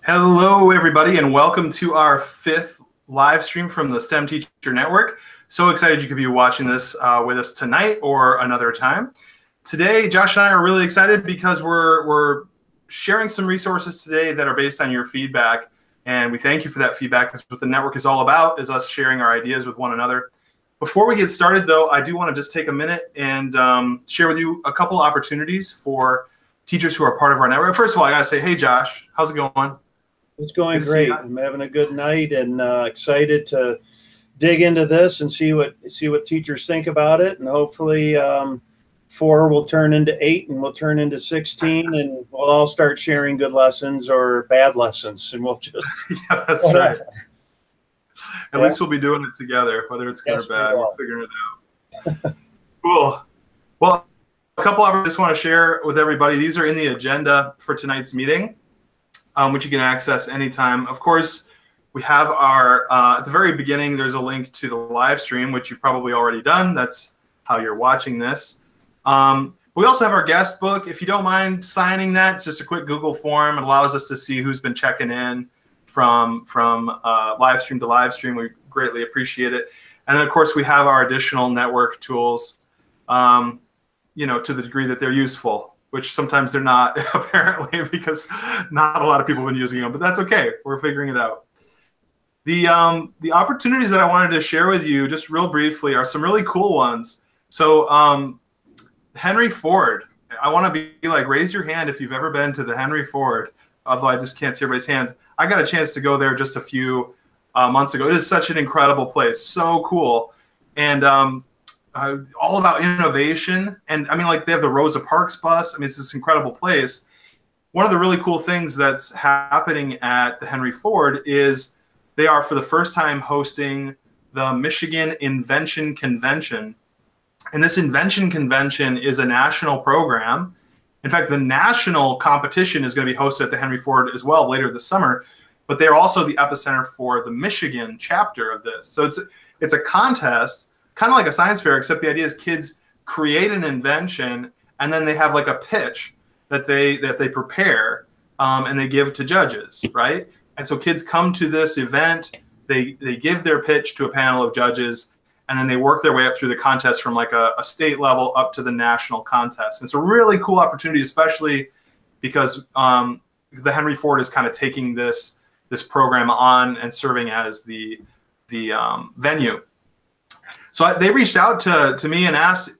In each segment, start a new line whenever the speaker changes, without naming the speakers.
Hello, everybody, and welcome to our fifth live stream from the STEM Teacher Network. So excited you could be watching this with us tonight or another time. Today, Josh and I are really excited because we're sharing some resources today that are based on your feedback, and we thank you for that feedback. That's what the network is all about, is us sharing our ideas with one another. Before we get started, though, I do want to just take a minute and share with you a couple opportunities for teachers who are part of our network. First of all, I got to say, hey, Josh, how's it going?
It's going great. I'm having a good night and excited to dig into this and see what teachers think about it. And hopefully 4 will turn into 8 and we'll turn into 16 and we'll all start sharing good lessons or bad lessons. And we'll just
yeah, that's right. At least we'll be doing it together, whether it's good or bad. We're figuring it out. Cool. Well, a couple I just want to share with everybody. These are in the agenda for tonight's meeting, which you can access anytime. Of course, we have our, at the very beginning, there's a link to the live stream, which you've probably already done. That's how you're watching this. We also have our guest book. If you don't mind signing that, it's just a quick Google form. It allows us to see who's been checking in from live stream to live stream. We greatly appreciate it. And then, of course, we have our additional network tools, you know, to the degree that they're useful, which sometimes they're not, apparently, because not a lot of people have been using them, but that's okay. We're figuring it out. The opportunities that I wanted to share with you, just real briefly, are some really cool ones. So Henry Ford, I want to be like, raise your hand if you've ever been to the Henry Ford, although I just can't see everybody's hands. I got a chance to go there just a few months ago. It is such an incredible place, so cool. And all about innovation. And I mean, like, they have the Rosa Parks bus. I mean, it's this incredible place. One of the really cool things that's happening at the Henry Ford is they are, for the first time, hosting the Michigan Invention Convention. And this Invention Convention is a national program. In fact, the national competition is going to be hosted at the Henry Ford as well later this summer. But they're also the epicenter for the Michigan chapter of this. So it's a contest, kind of like a science fair, except the idea is kids create an invention and then they have like a pitch that they prepare and they give to judges, right? And so kids come to this event, they give their pitch to a panel of judges, and then they work their way up through the contest from like a state level up to the national contest. And it's a really cool opportunity, especially because the Henry Ford is kind of taking this program on and serving as the venue. So they reached out to me and asked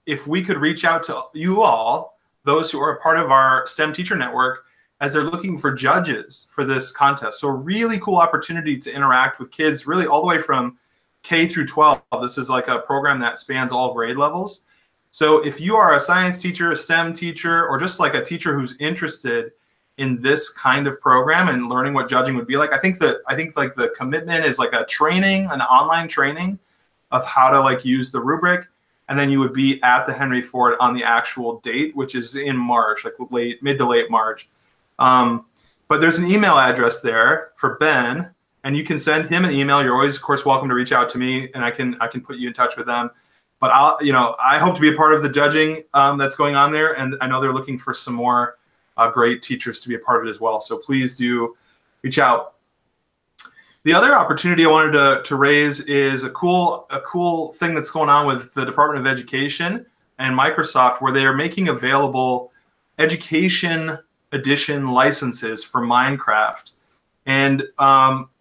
if we could reach out to you all, those who are a part of our STEM Teacher Network, as they're looking for judges for this contest. So a really cool opportunity to interact with kids, really all the way from K through 12. This is like a program that spans all grade levels. So if you are a science teacher, a STEM teacher, or just like a teacher who's interested in this kind of program and learning what judging would be like, I think like the commitment is like a training, an online training of how to like use the rubric, and then you would be at the Henry Ford on the actual date, which is in March, like mid to late March. But there's an email address there for Ben, and you can send him an email. You're always, of course, welcome to reach out to me, and I can put you in touch with them. But I hope to be a part of the judging that's going on there, and I know they're looking for some more great teachers to be a part of it as well. So please do reach out. The other opportunity I wanted to raise is a cool thing that's going on with the Department of Education and Microsoft, where they are making available education edition licenses for Minecraft. And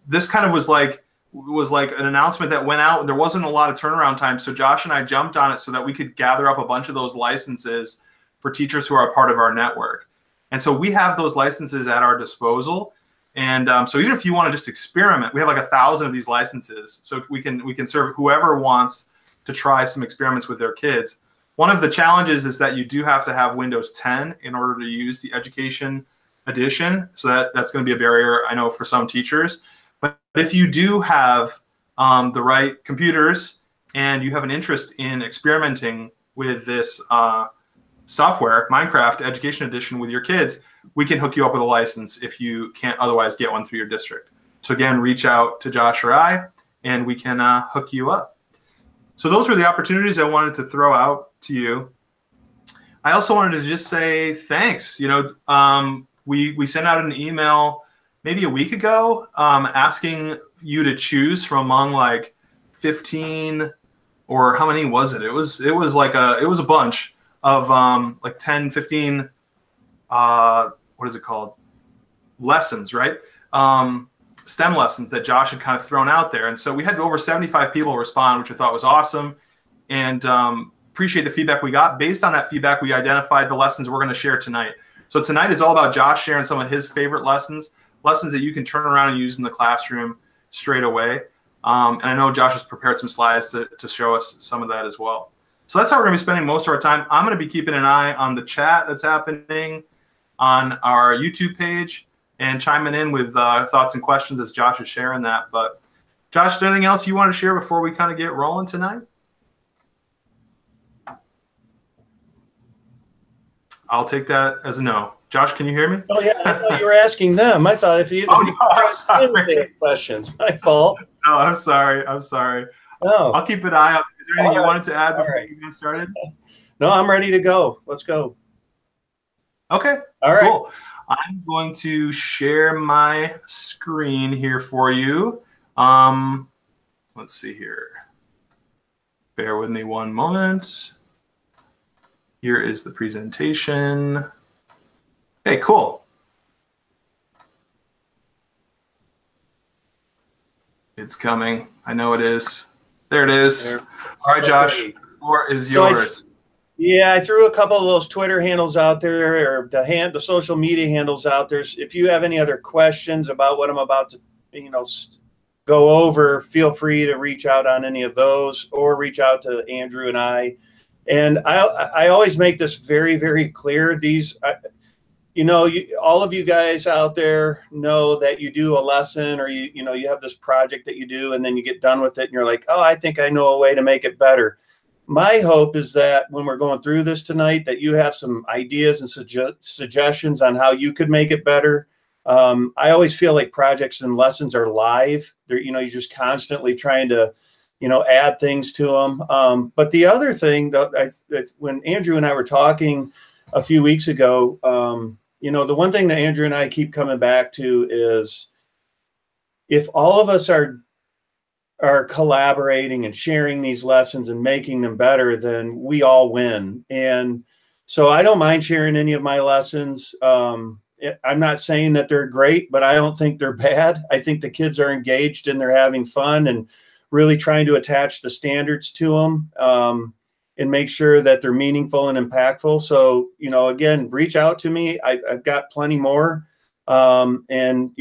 this kind of was like an announcement that went out. There wasn't a lot of turnaround time, so Josh and I jumped on it so that we could gather up a bunch of those licenses for teachers who are a part of our network. And so we have those licenses at our disposal. And so even if you want to just experiment, we have like 1,000 of these licenses, so we can serve whoever wants to try some experiments with their kids. One of the challenges is that you do have to have Windows 10 in order to use the Education Edition, so that's going to be a barrier, I know, for some teachers. But if you do have the right computers and you have an interest in experimenting with this software, Minecraft Education Edition, with your kids, we can hook you up with a license if you can't otherwise get one through your district. So again, reach out to Josh or I, and we can hook you up. So those were the opportunities I wanted to throw out to you. I also wanted to just say thanks. You know, we sent out an email maybe a week ago, asking you to choose from among like 15, or how many was it? It was like it was a bunch of like 10, 15, what is it called? Lessons, right? STEM lessons that Josh had kind of thrown out there. And so we had over 75 people respond, which I thought was awesome. And appreciate the feedback we got. Based on that feedback, we identified the lessons we're going to share tonight. So tonight is all about Josh sharing some of his favorite lessons that you can turn around and use in the classroom straight away. And I know Josh has prepared some slides to show us some of that as well. So that's how we're going to be spending most of our time. I'm going to be keeping an eye on the chat that's happening on our YouTube page and chiming in with thoughts and questions as Josh is sharing that. But Josh, is there anything else you want to share before we kind of get rolling tonight? I'll take that as a no. Josh, can you hear me?
Oh, yeah. I thought you were asking them. I thought if you
I'm sorry.
Questions. My fault.
No, I'm sorry.
Oh.
I'll keep an eye out. Is there anything you wanted to add before we get started?
No, I'm ready to go. Let's go.
Okay.
All right.
Cool. I'm going to share my screen here for you. Let's see here. Bear with me one moment. Here is the presentation. Okay, cool. It's coming. I know it is. There it is. There. All right, Josh, the floor is yours.
I threw a couple of those Twitter handles out there, or the social media handles out there. If you have any other questions about what I'm about to, go over, feel free to reach out on any of those, or reach out to Andrew and I. And I always make this very, very clear. All of you guys out there know that you do a lesson, or you have this project that you do, and then you get done with it and you're like, oh, I think I know a way to make it better. My hope is that when we're going through this tonight, that you have some ideas and suggestions on how you could make it better. I always feel like projects and lessons are live. You're just constantly trying to add things to them. But the other thing that when Andrew and I were talking a few weeks ago, the one thing that Andrew and I keep coming back to is, if all of us are collaborating and sharing these lessons and making them better, then we all win. And so I don't mind sharing any of my lessons. I'm not saying that they're great, but I don't think they're bad. I think the kids are engaged and they're having fun and really trying to attach the standards to them, and make sure that they're meaningful and impactful. So, again, reach out to me. I've got plenty more. And,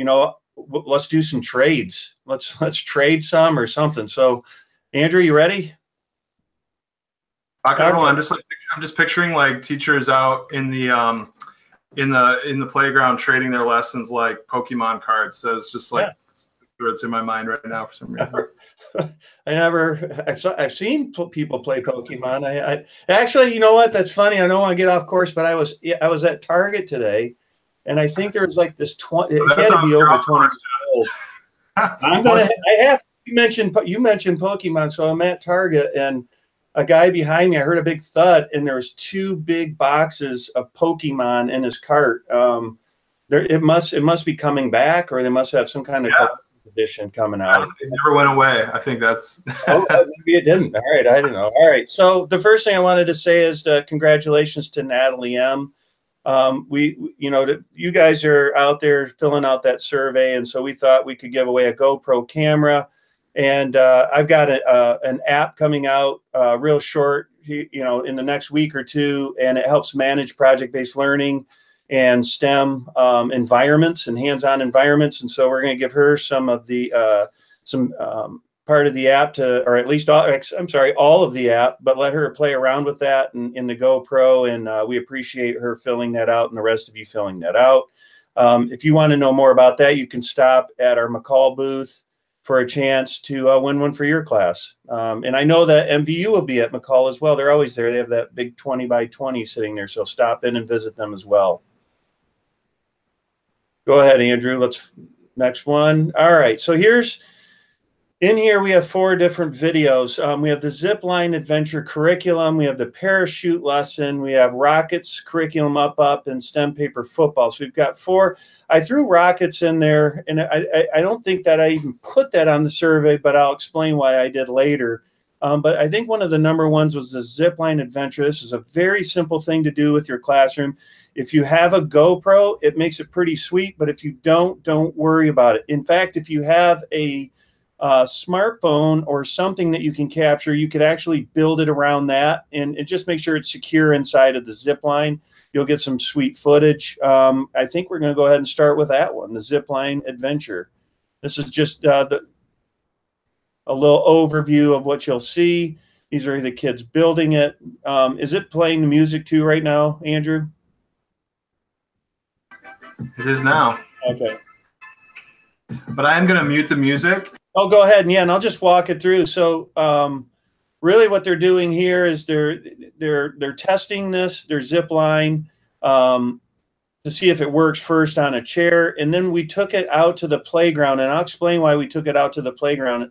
let's do some trades. Let's trade some or something. So, Andrew, you ready?
I'm just picturing like teachers out in the playground trading their lessons like Pokemon cards. So it's just like it's in my mind right now for some reason.
I've seen people play Pokemon. I actually, you know what? That's funny. I don't want to get off course, but I was at Target today, and I think there was like this 20. It had to be over 20 years old. You mentioned Pokemon, so I'm at Target, and a guy behind me, I heard a big thud, and there was 2 big boxes of Pokemon in his cart. It must be coming back, or they must have some kind of edition coming out.
It never went away. I think that's
maybe it didn't. All right, I don't know. All right. So the first thing I wanted to say is congratulations to Natalie M. You guys are out there filling out that survey, and so we thought we could give away a GoPro camera. And I've got an app coming out real short, in the next week or two, and it helps manage project-based learning and STEM environments and hands-on environments. And so we're going to give her some of the part of the app or at least all of the app, but let her play around with that in the GoPro. And we appreciate her filling that out and the rest of you filling that out. If you want to know more about that, you can stop at our McCall booth for a chance to win one for your class. And I know that MVU will be at McCall as well. They're always there. They have that big 20 by 20 sitting there. So stop in and visit them as well. Go ahead, Andrew. Next one. All right. So here's In here, we have 4 different videos. We have the Zipline Adventure curriculum. We have the parachute lesson. We have rockets curriculum up, and STEM paper football. So we've got 4. I threw rockets in there, and I don't think that I even put that on the survey, but I'll explain why I did later. But I think one of the number ones was the Zipline Adventure. This is a very simple thing to do with your classroom. If you have a GoPro, it makes it pretty sweet, but if you don't worry about it. In fact, if you have a smartphone or something that you can capture, you could actually build it around that, and it just make sure it's secure inside of the Zipline. You'll get some sweet footage. I think we're going to go ahead and start with that one, the Zipline Adventure. This is just a little overview of what you'll see. These are the kids building it. Is it playing the music too right now, Andrew?
It is now.
Okay.
But I am going to mute the music.
Oh, go ahead. And I'll just walk it through. So really what they're doing here is they're testing their Zipline to see if it works first on a chair. And then we took it out to the playground, and I'll explain why we took it out to the playground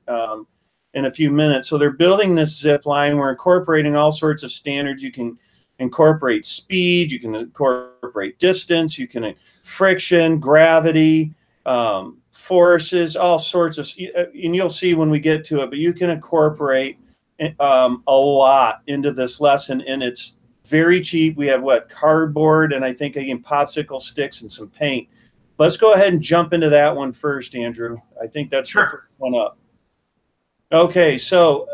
in a few minutes. So they're building this Zipline. We're incorporating all sorts of standards. You can incorporate speed, you can incorporate distance, you can friction, gravity, forces, all sorts of, and you'll see when we get to it, but you can incorporate a lot into this lesson, and it's very cheap. We have cardboard, and I think again popsicle sticks and some paint. Let's go ahead and jump into that one first, Andrew. I think that's the first one up. Okay, so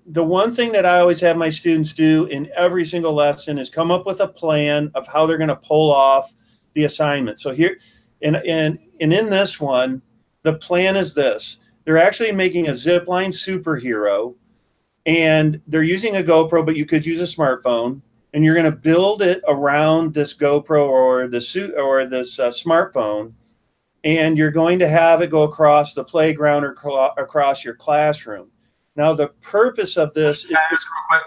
the one thing that I always have my students do in every single lesson is come up with a plan of how they're going to pull off the assignment. So here, and in this one, the plan is this. They're actually making a Zipline Superhero, and they're using a GoPro, but you could use a smartphone, and you're going to build it around this GoPro or this smartphone, and you're going to have it go across the playground or across your classroom. Now, the purpose of this is...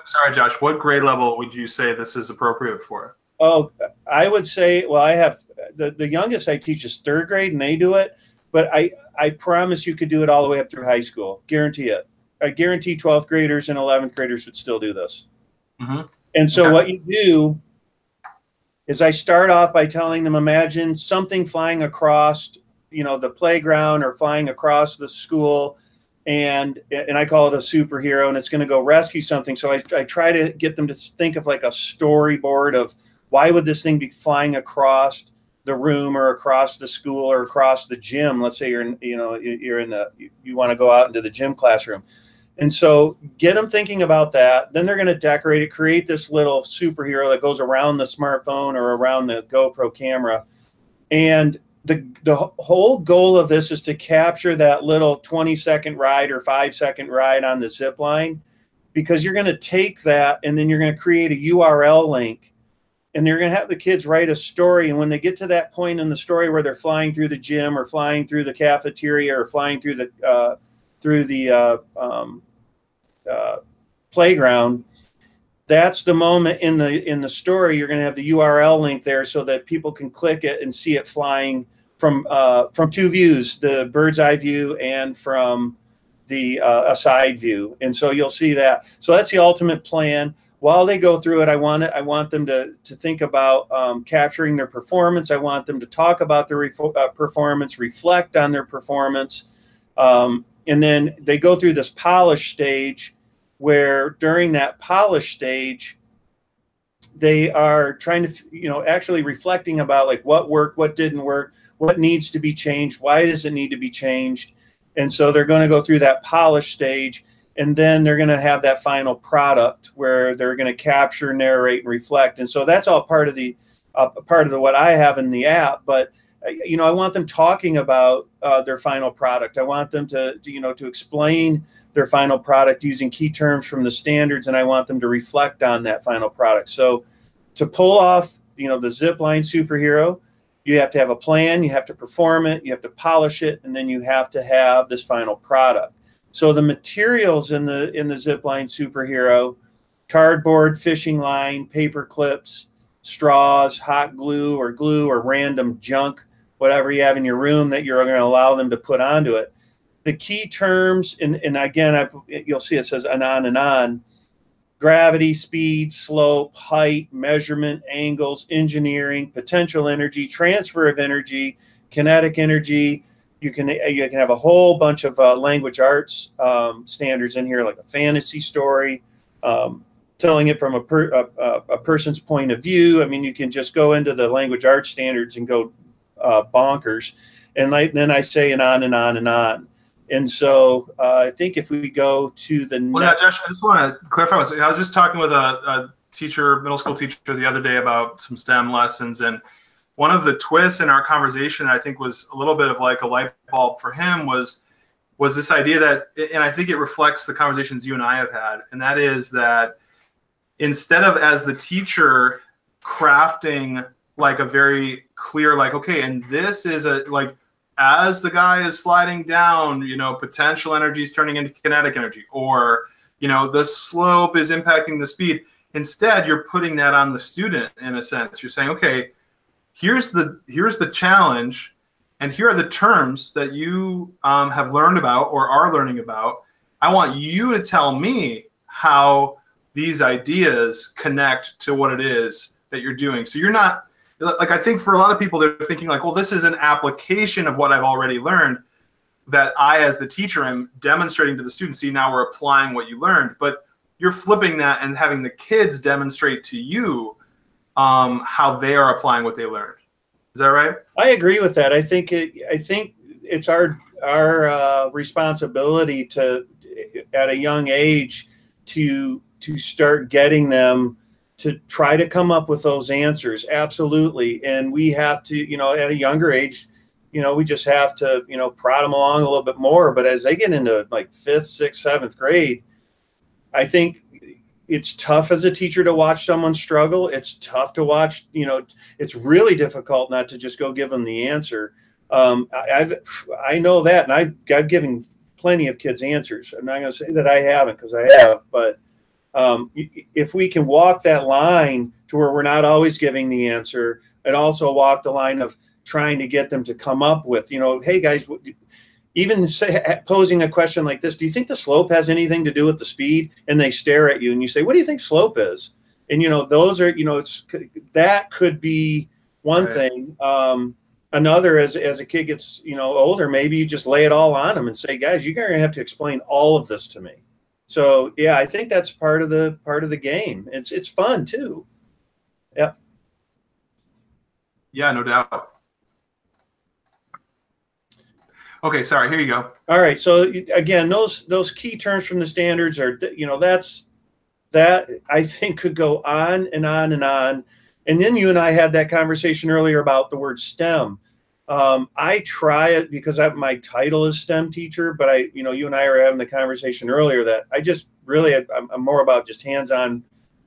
Sorry, Josh. What grade level would you say this is appropriate for?
Oh, I would say, well, I have the youngest I teach is 3rd grade, and they do it. But I promise you could do it all the way up through high school. Guarantee it. I guarantee 12th graders and 11th graders would still do this. Mm-hmm. And so what you do is I start off by telling them, imagine something flying across, the playground or flying across the school, and I call it a superhero, and it's going to go rescue something. So I try to get them to think of like a storyboard of why would this thing be flying across the room or across the school or across the gym. Let's say you want to go out into the gym classroom. And so get them thinking about that. Then they're going to decorate it, create this little superhero that goes around the smartphone or around the GoPro camera. And the whole goal of this is to capture that little 20-second ride or 5-second ride on the Zipline, because you're going to take that and then you're going to create a URL link, and you're going to have the kids write a story. And when they get to that point in the story where they're flying through the gym or flying through the cafeteria or flying through the playground, that's the moment in the story you're going to have the URL link there so that people can click it and see it flying from 2 views, the bird's eye view and from the a side view. And so you'll see that. So that's the ultimate plan. While they go through it, I want them to think about capturing their performance. I want them to talk about their performance, reflect on their performance, and then they go through this polish stage, where during that polish stage, they are trying to, actually reflecting about like what worked, what didn't work, what needs to be changed, why does it need to be changed. And so they're going to go through that polish stage, and then they're going to have that final product where they're going to capture, narrate, and reflect. And so that's all part of what I have in the app. But I want them talking about their final product. I want them to explain their final product using key terms from the standards, and I want them to reflect on that final product. So to pull off, the Zipline Superhero, you have to have a plan, you have to perform it, you have to polish it, and then you have to have this final product. So the materials in the Zipline Superhero: cardboard, fishing line, paper clips, straws, hot glue or random junk, whatever you have in your room that you're going to allow them to put onto it. the key terms, and again, you'll see it says and on, gravity, speed, slope, height, measurement, angles, engineering, potential energy, transfer of energy, kinetic energy. You can have a whole bunch of language arts standards in here, like a fantasy story, telling it from a person's point of view. I mean, you can just go into the language arts standards and go bonkers. And then I say and on and on and on. And so I think if we go to the
well, now, Josh, I just want to clarify. I was just talking with a teacher, middle school teacher, the other day about some STEM lessons, and one of the twists in our conversation, I think, was a little bit of like a light bulb for him was this idea that, and I think it reflects the conversations you and I have had, and that is that instead of as the teacher crafting like a very clear, like, okay, and this is a like, as the guy is sliding down, you know, potential energy is turning into kinetic energy, or, you know, the slope is impacting the speed. Instead, you're putting that on the student in a sense. You're saying, okay, here's the challenge, and here are the terms that you have learned about or are learning about. I want you to tell me how these ideas connect to what it is that you're doing. So you're not, like, I think for a lot of people, they're thinking like, well, this is an application of what I've already learned that I, as the teacher, am demonstrating to the students. See, now we're applying what you learned, but you're flipping that and having the kids demonstrate to you how they are applying what they learned. Is that right?
I agree with that. I think it's our responsibility to, at a young age, to start getting them to try to come up with those answers. Absolutely. And we have to, you know, at a younger age, you know, we just have to, you know, prod them along a little bit more. But as they get into like 5th, 6th, 7th grade, I think it's tough as a teacher to watch someone struggle. It's tough to watch, you know, it's really difficult not to just go give them the answer. I know that, and I've given plenty of kids answers. I'm not going to say that I haven't, because I have, but if we can walk that line to where we're not always giving the answer, and also walk the line of trying to get them to come up with, you know, hey guys, even posing a question like this, do you think the slope has anything to do with the speed? And they stare at you and you say, what do you think slope is? And, you know, those are, you know, that could be one thing. Another, as a kid gets, you know, older, maybe you just lay it all on them and say, guys, you're going to have to explain all of this to me. So yeah, I think that's part of the game. It's fun too. Yeah.
Yeah, no doubt. Okay, sorry, here you go.
All right. So again, those key terms from the standards are, you know, that I think could go on and on and on. And then you and I had that conversation earlier about the word STEM. I try it because my title is STEM teacher, but you know, you and I were having the conversation earlier that I just really, I'm more about just hands-on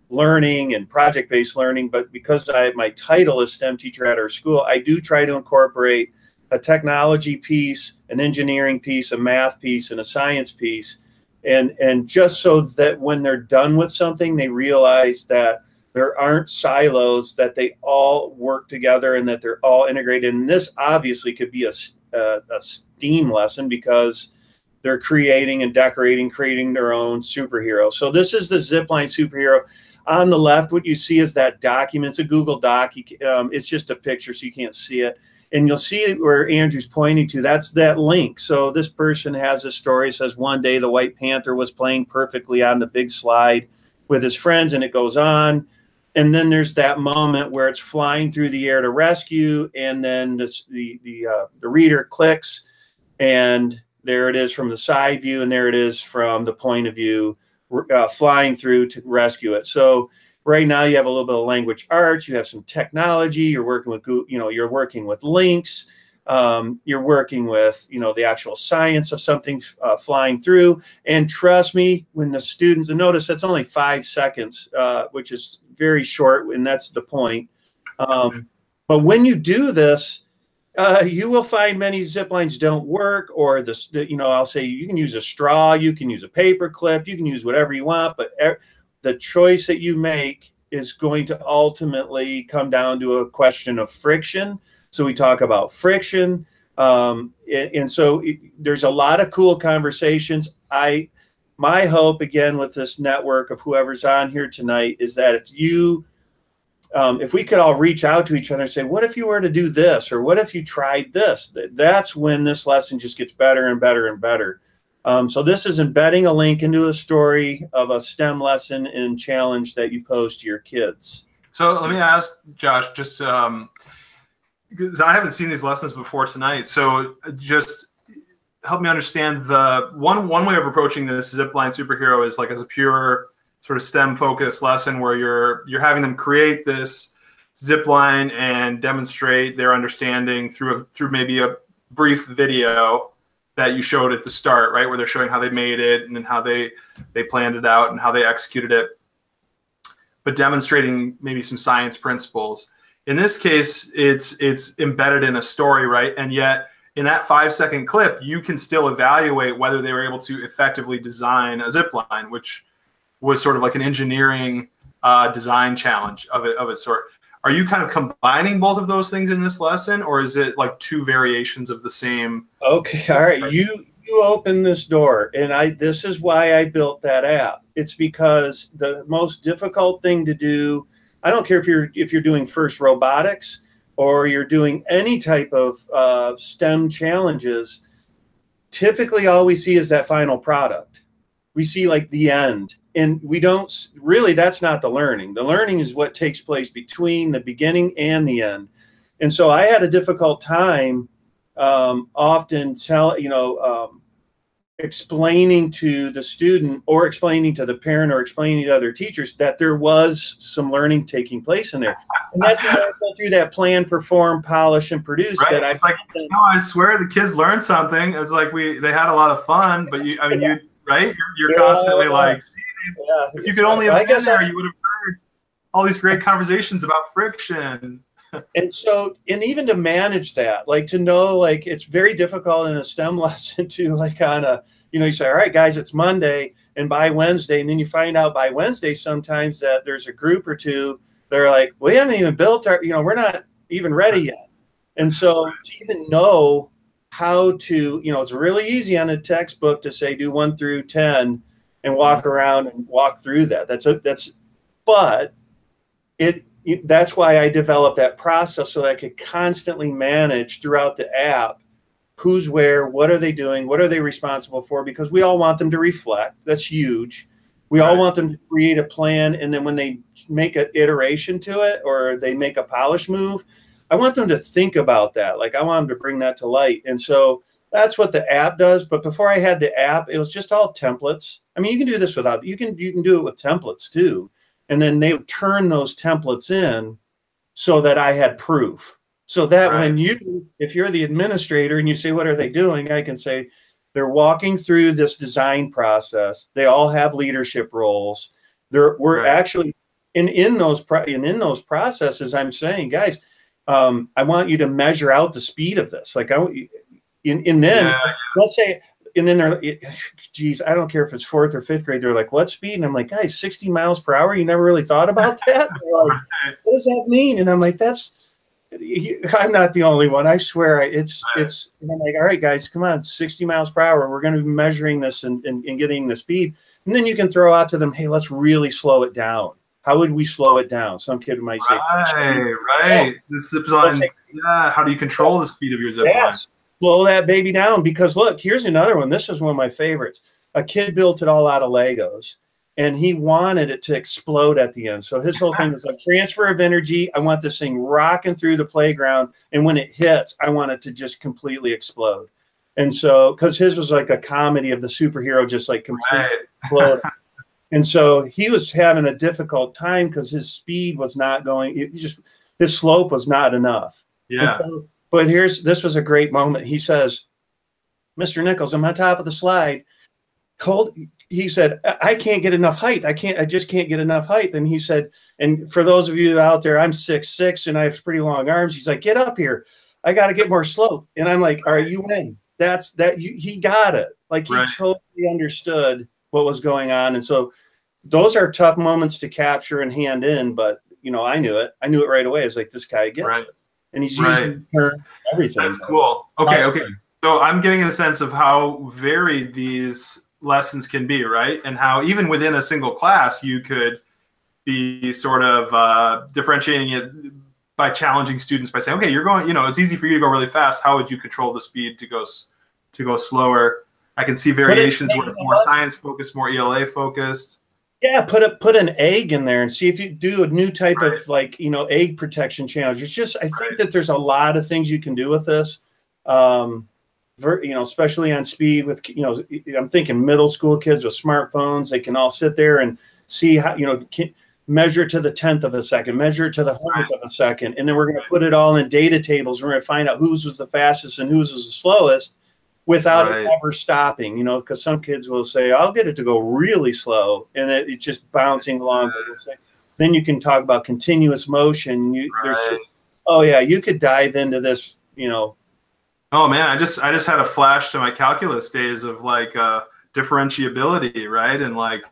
learning and project-based learning. But because my title is STEM teacher at our school, I do try to incorporate a technology piece, an engineering piece, a math piece, and a science piece. And just so that when they're done with something, they realize that there aren't silos, that they all work together and that they're all integrated. And this obviously could be a STEAM lesson because they're creating and decorating, creating their own superhero. So this is the Zipline Superhero. On the left, what you see is that document. It's a Google Doc. It's just a picture, so you can't see it. And you'll see where Andrew's pointing to. That's that link. So this person has a story. It says, one day the White Panther was playing perfectly on the big slide with his friends, and it goes on. And then there's that moment where it's flying through the air to rescue, and then the reader clicks, and there it is from the side view, and there it is from the point of view flying through to rescue it. So right now you have a little bit of language arts, you have some technology, you're working with, you know, you're working with links, you're working with, you know, the actual science of something flying through. And trust me, when the students, and notice that's only 5 seconds, which is very short, and that's the point. But when you do this, you will find many zip lines don't work, or you know, I'll say you can use a straw, you can use a paper clip, you can use whatever you want, but the choice that you make is going to ultimately come down to a question of friction. So we talk about friction, And so there's a lot of cool conversations. My hope, again, with this network of whoever's on here tonight, is that if we could all reach out to each other and say, what if you were to do this? Or what if you tried this? That's when this lesson just gets better and better and better. So this is embedding a link into a story of a STEM lesson and challenge that you pose to your kids.
So let me ask, Josh, just because I haven't seen these lessons before tonight. So just help me understand the one way of approaching this Zipline Superhero is like as a pure sort of STEM focused lesson where you're having them create this zipline and demonstrate their understanding through maybe a brief video that you showed at the start, right? Where they're showing how they made it and then how they planned it out and how they executed it, but demonstrating maybe some science principles. In this case, it's embedded in a story, right? And yet in that 5-second clip, you can still evaluate whether they were able to effectively design a zipline, which was sort of like an engineering design challenge of a sort. Are you kind of combining both of those things in this lesson, or is it like two variations of the same?
Okay, all right. You open this door, and this is why I built that app. It's because the most difficult thing to do, I don't care if you're doing FIRST robotics or you're doing any type of STEM challenges, typically all we see is that final product. We see like the end. And we don't really, that's not the learning. The learning is what takes place between the beginning and the end. And so I had a difficult time often explaining to the student or explaining to the parent or explaining to other teachers that there was some learning taking place in there. And that's when I go through that plan, perform, polish, and produce.
Right. It's like, I swear the kids learned something. It's like they had a lot of fun, but right? You're constantly like, see, if you could only have been there, you would have heard all these great conversations about friction.
And so, and even to manage that, like to know, like it's very difficult in a STEM lesson to like you say, all right, guys, it's Monday and by Wednesday, and then you find out by Wednesday sometimes that there's a group or two that are like, we haven't even built our, we're not even ready yet. And so to even know how to, it's really easy on a textbook to say do 1 through 10 and walk around and walk through that. That's why I developed that process so that I could constantly manage throughout the app who's where, what are they doing, what are they responsible for, because we all want them to reflect. That's huge. We all want them to create a plan, and then when they make an iteration to it or they make a polish move, I want them to think about that. Like I want them to bring that to light. And so that's what the app does. But before I had the app, it was just all templates. I mean, you can do this without, you can do it with templates too. And then they would turn those templates in so that I had proof. So that when if you're the administrator and you say, what are they doing? I can say, they're walking through this design process. They all have leadership roles. We're actually, in those processes, I'm saying, guys, I want you to measure out the speed of this. Like let's say, and then they're, geez, I don't care if it's 4th or 5th grade. They're like, what speed? And I'm like, guys, 60 miles per hour. You never really thought about that? Like, what does that mean? And I'm like, I'm not the only one. I swear and I'm like, all right, guys, come on, 60 miles per hour. We're going to be measuring this and getting the speed. And then you can throw out to them, hey, let's really slow it down. How would we slow it down? Some kid might say,
right. This zip line, how do you control the speed of your zip line?
Slow that baby down, because look, here's another one. This is one of my favorites. A kid built it all out of Legos, and he wanted it to explode at the end. So his whole thing was like transfer of energy. I want this thing rocking through the playground, and when it hits, I want it to just completely explode. And so, because his was like a comedy of the superhero just like completely exploding. And so he was having a difficult time because his speed was not going. His slope was not enough.
Yeah.
But this was a great moment. He says, Mr. Nichols, I'm on top of the slide. He said, I can't get enough height. I just can't get enough height. And he said, and for those of you out there, I'm 6'6" and I have pretty long arms. He's like, get up here. I got to get more slope. And I'm like, all right, you win. He got it. Like he totally understood what was going on. And so those are tough moments to capture and hand in, but I knew it. I knew it right away. I was like, this guy gets it. and he's using everything.
That's cool. Okay. So I'm getting a sense of how varied these lessons can be, right? And how even within a single class, you could be sort of differentiating it by challenging students by saying, okay, you're going, it's easy for you to go really fast. How would you control the speed to go slower? I can see variations where it's more science focused, more ELA focused.
Yeah, put an egg in there and see if you do a new type of egg protection challenge. It's just, I think that there's a lot of things you can do with this. Especially on speed with, I'm thinking middle school kids with smartphones, they can all sit there and see how, measure to the 10th of a second, measure to the 100th of a second. And then we're going to put it all in data tables. We're going to find out whose was the fastest and whose was the slowest without it ever stopping, because some kids will say, I'll get it to go really slow. And it's just bouncing along. Then you can talk about continuous motion. You could dive into this,
Oh man, I just had a flash to my calculus days of like differentiability, right? And like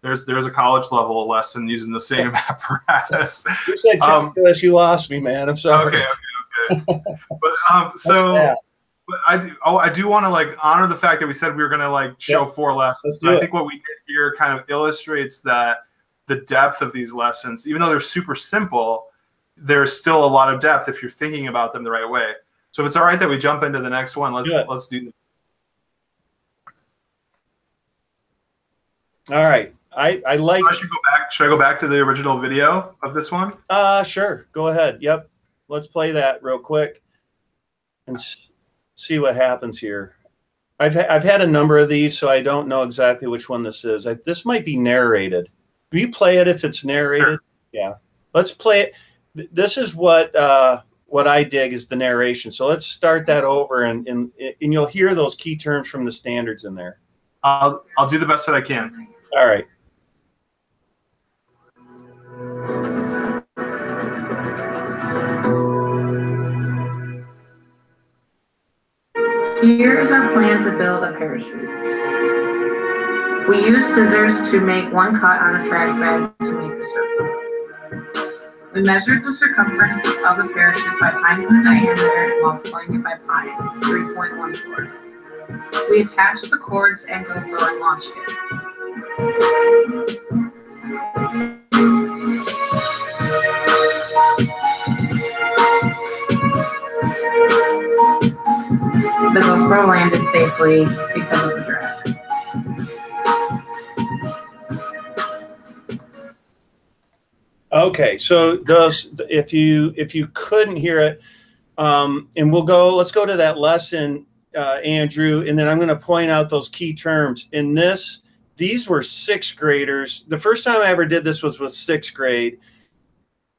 there's a college level lesson using the same apparatus.
You said calculus, you lost me, man. I'm sorry.
Okay. But I do want to like honor the fact that we said we were going to like show 4 lessons. But I think what we did here kind of illustrates that the depth of these lessons, even though they're super simple, there's still a lot of depth if you're thinking about them the right way. So if it's all right that we jump into the next one, let's do that.
All right. I like.
Should I go back to the original video of this one?
Sure. Go ahead. Yep. Let's play that real quick and see what happens here. I've had a number of these, so I don't know exactly which one this is. This might be narrated. Will you play it if it's narrated? Sure. Yeah. Let's play it. This is what I dig is the narration. So let's start that over, and you'll hear those key terms from the standards in there.
I'll do the best that I can.
All right.
Here is our plan to build a parachute. We use scissors to make one cut on a trash bag to make a circle. We measured the circumference of the parachute by finding the diameter and multiplying it by pi, 3.14. We attached the cords and GoPro and launched it. The GoPro landed safely because of the drag.
Okay, so if you couldn't hear it, and let's go to that lesson, Andrew, and then I'm going to point out those key terms. In these were 6th graders. The first time I ever did this was with 6th grade.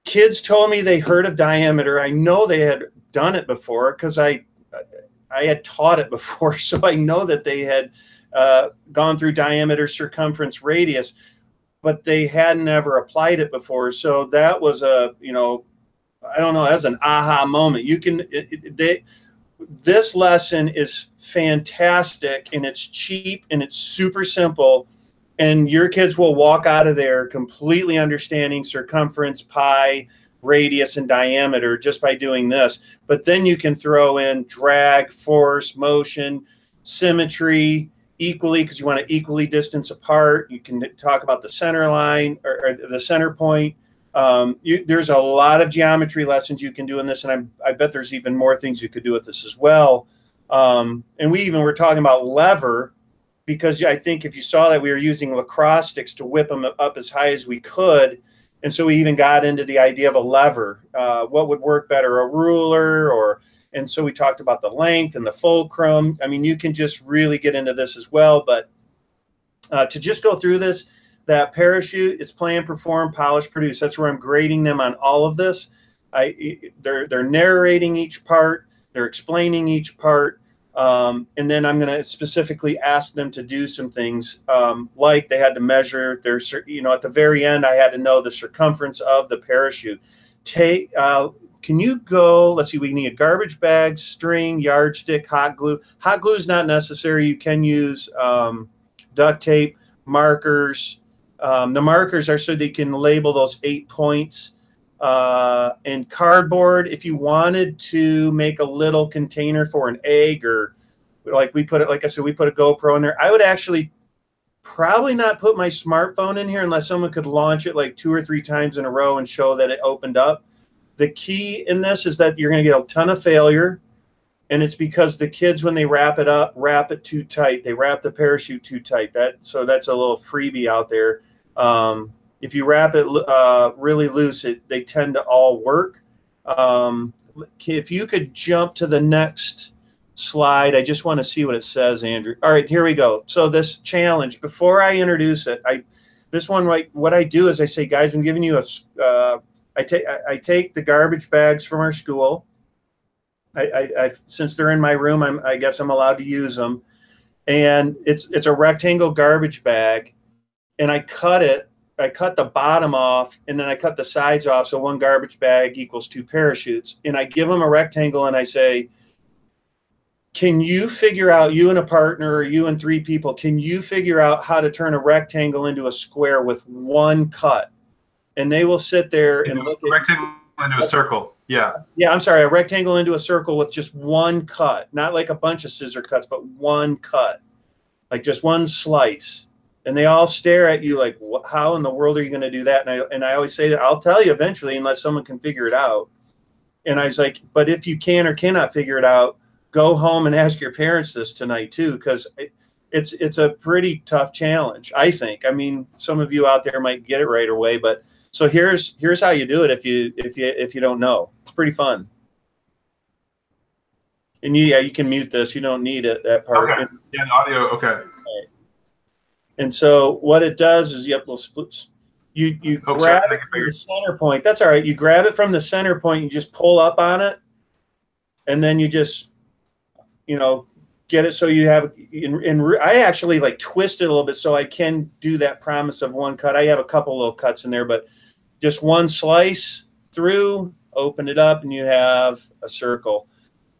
Kids told me they heard of diameter. I know they had done it before because I had taught it before, so I know that they had gone through diameter, circumference, radius, but they hadn't ever applied it before. So that was I don't know, that's an aha moment. This lesson is fantastic, and it's cheap, and it's super simple, and your kids will walk out of there completely understanding circumference, pi, radius, and diameter just by doing this. But then you can throw in drag, force, motion, symmetry equally, because you want to equally distance apart. You can talk about the center line or the center point. There's a lot of geometry lessons you can do in this, and I bet there's even more things you could do with this as well. And we even were talking about lever, because I think if you saw that, we were using lacrosse sticks to whip them up as high as we could. And so we even got into the idea of a lever. What would work better, a ruler and so we talked about the length and the fulcrum. I mean, you can just really get into this as well. But to just go through this, that parachute, it's plan, perform, polish, produce. That's where I'm grading them on all of this. They're narrating each part. They're explaining each part. And then I'm going to specifically ask them to do some things, like they had to measure their, at the very end, I had to know the circumference of the parachute. Can you go, let's see, we need a garbage bag, string, yardstick, hot glue. Hot glue is not necessary. You can use duct tape, markers. The markers are so that you can label those 8 points. and cardboard. If you wanted to make a little container for an egg, or like we put it, like I said, we put a GoPro in there. I would actually probably not put my smartphone in here unless someone could launch it like 2 or 3 times in a row and show that it opened up. The key in this is that you're going to get a ton of failure, and it's because the kids, when they wrap it up, wrap it too tight. They wrap the parachute too tight. So that's a little freebie out there. If you wrap it really loose, they tend to all work. If you could jump to the next slide, I just want to see what it says, Andrew. All right, here we go. So this challenge, before I introduce it, what I do is I say, guys, I'm giving you I take the garbage bags from our school. Since they're in my room, I guess I'm allowed to use them. And it's a rectangle garbage bag, and I cut it. I cut the bottom off, and then I cut the sides off. So 1 garbage bag equals 2 parachutes. And I give them a rectangle, and I say, can you figure out, you and a partner, or you and 3 people, can you figure out how to turn a rectangle into a square with 1 cut? And they will sit there and look at rectangle
into a circle. Yeah.
Yeah, I'm sorry, a rectangle into a circle with just 1 cut, not like a bunch of scissor cuts, but 1 cut, like just 1 slice. And they all stare at you like, how in the world are you going to do that? And I always say that I'll tell you eventually, unless someone can figure it out. And I was like, but if you can or cannot figure it out, go home and ask your parents this tonight too, because it's a pretty tough challenge, I think. I mean, some of you out there might get it right away, but so here's how you do it if you don't know. It's pretty fun. And you can mute this. You don't need it, that part.
Okay. Yeah, the audio. Okay.
Right. And so what it does is you grab it from the center point. That's all right. You grab it from the center point. You just pull up on it, and then you just get it so you have. I actually like twist it a little bit so I can do that promise of 1 cut. I have a couple little cuts in there, but just 1 slice through. Open it up, and you have a circle.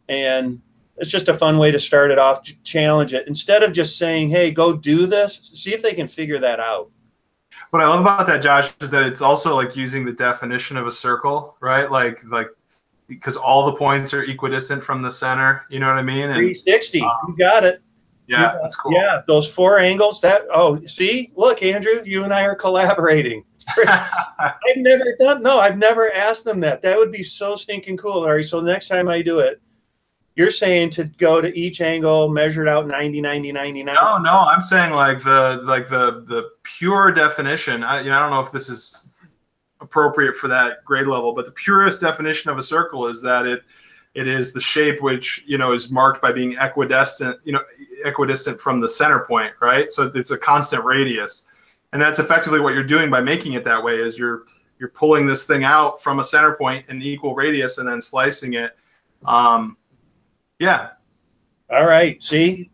And it's just a fun way to start it off, challenge it. Instead of just saying, hey, go do this, see if they can figure that out.
What I love about that, Josh, is that it's also like using the definition of a circle, right? Like because all the points are equidistant from the center, you know what I mean? And
360, you got it.
Yeah, that's cool.
Yeah, those 4 angles, see, look, Andrew, you and I are collaborating. I've never asked them that. That would be so stinking cool. All right, so the next time I do it, you're saying to go to each angle, measure it out 90, 90, 90, 90.
No, I'm saying like the pure definition. I don't know if this is appropriate for that grade level, but the purest definition of a circle is that it is the shape which is marked by being equidistant from the center point, right? So it's a constant radius, and that's effectively what you're doing by making it that way. Is you're pulling this thing out from a center point in equal radius and then slicing it. Yeah.
All right. See,
in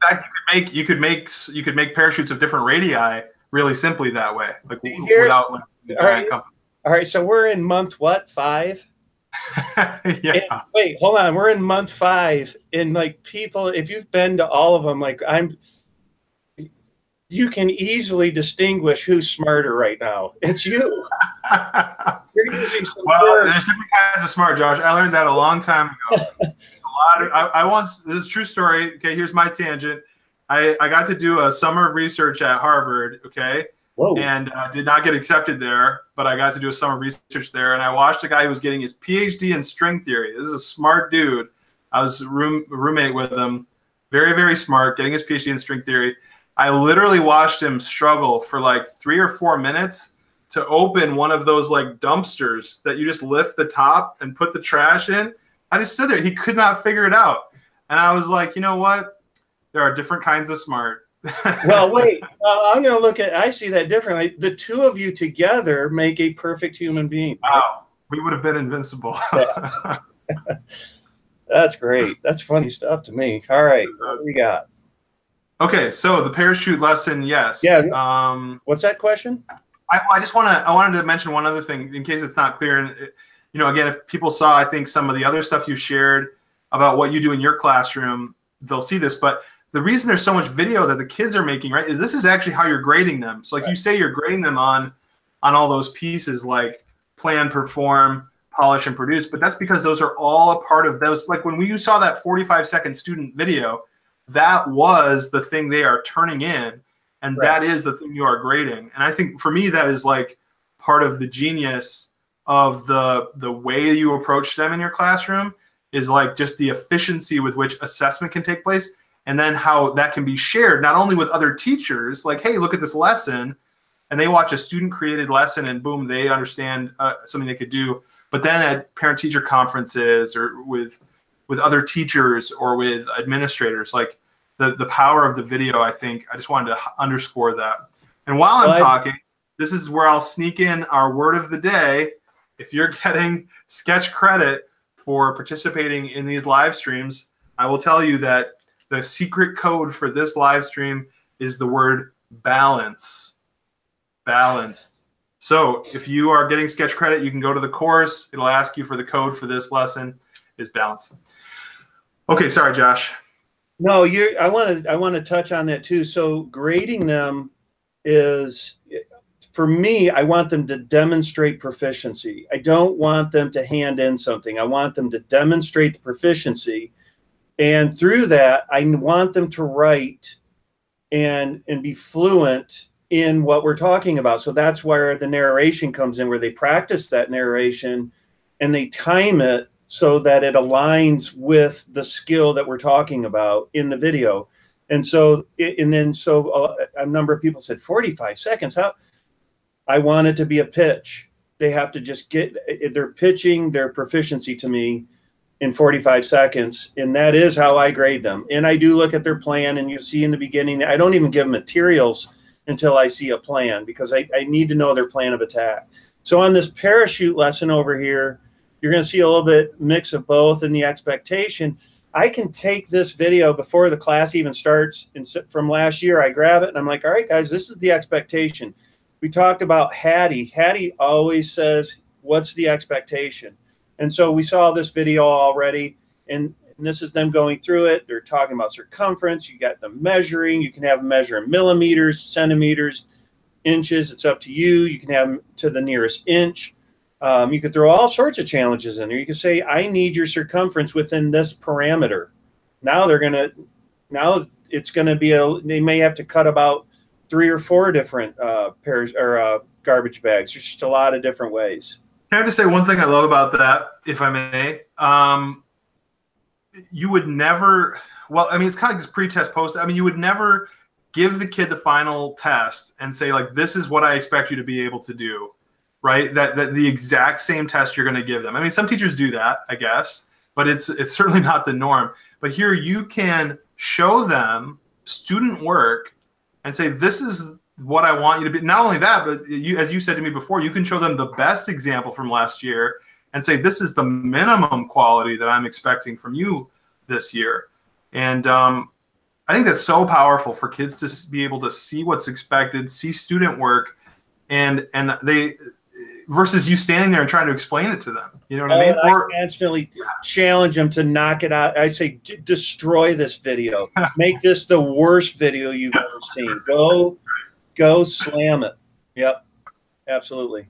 fact, you could make parachutes of different radii really simply that way, like without like the giant company.
All right. So we're in month what? 5.
Yeah.
And, wait, hold on. We're in month 5, and like people, if you've been to all of them, like you can easily distinguish who's smarter right now. It's you. You're using some
there's different kinds of smart, Josh. I learned that a long time ago. This is a true story. Okay, here's my tangent. I got to do a summer of research at Harvard. Okay. Whoa. And did not get accepted there, but I got to do a summer of research there. And I watched a guy who was getting his PhD in string theory. This is a smart dude. I was roommate with him. Very, very smart, getting his PhD in string theory. I literally watched him struggle for like 3 or 4 minutes to open one of those like dumpsters that you just lift the top and put the trash in. I just stood there. He could not figure it out. And I was like, you know what? There are different kinds of smart.
Well, wait, I'm going to look at, I see that differently. The 2 of you together make a perfect human being.
Wow. We would have been invincible.
That's great. That's funny stuff to me. All right. What do we got?
Okay. So the parachute lesson. Yes.
Yeah. What's that question?
I wanted to mention one other thing in case it's not clear. And again, if people saw, I think some of the other stuff you shared about what you do in your classroom, they'll see this, but the reason there's so much video that the kids are making, right, is this is actually how you're grading them. So like you say, you're grading them on all those pieces like plan, perform, polish and produce, but that's because those are all a part of those. Like when you saw that 45-second student video, that was the thing they are turning in, and that is the thing you are grading. And I think for me, that is like part of the genius of the way you approach STEM in your classroom, is like just the efficiency with which assessment can take place, and then how that can be shared not only with other teachers, like, hey, look at this lesson, and they watch a student-created lesson, and boom, they understand something they could do. But then at parent-teacher conferences or with other teachers or with administrators, like the power of the video, I think, I just wanted to underscore that. And while I'm talking, this is where I'll sneak in our word of the day. If you're getting sketch credit for participating in these live streams, I will tell you that the secret code for this live stream is the word balance. Balance. So if you are getting sketch credit, you can go to the course. It'll ask you for the code for this lesson is balance. Okay, sorry, Josh.
No, I want to touch on that too. So grading them is, for me, I want them to demonstrate proficiency. I don't want them to hand in something. I want them to demonstrate the proficiency. And through that, I want them to write and be fluent in what we're talking about. So that's where the narration comes in, where they practice that narration and they time it so that it aligns with the skill that we're talking about in the video. And so, a number of people said 45 seconds. How? I want it to be a pitch. They have to just they're pitching their proficiency to me in 45 seconds. And that is how I grade them. And I do look at their plan, and you see in the beginning, I don't even give them materials until I see a plan, because I need to know their plan of attack. So on this parachute lesson over here, you're going to see a little bit mix of both in the expectation. I can take this video before the class even starts, and from last year, I grab it and I'm like, all right, guys, this is the expectation. We talked about Hattie. Hattie always says, what's the expectation? And so we saw this video already, and this is them going through it. They're talking about circumference. You got them measuring. You can have them measure in millimeters, centimeters, inches. It's up to you. You can have them to the nearest inch. You could throw all sorts of challenges in there. You can say, I need your circumference within this parameter. Now it's going to be they may have to cut about 3 or 4 different pairs or garbage bags. There's just a lot of different ways.
Can I just say one thing I love about that, if I may? You would never, well, I mean, it's kind of like this pre-test post. I mean, you would never give the kid the final test and say, like, this is what I expect you to be able to do, right? That the exact same test you're going to give them. I mean, some teachers do that, I guess, but it's certainly not the norm. But here you can show them student work and say, this is what I want you to be. Not only that, but as you said to me before, you can show them the best example from last year and say, this is the minimum quality that I'm expecting from you this year. And I think that's so powerful for kids to be able to see what's expected, see student work, and they versus you standing there and trying to explain it to them. You know what I mean?
Or I constantly challenge them to knock it out. I say, destroy this video. Make this the worst video you've ever seen. Go slam it. Yep, absolutely.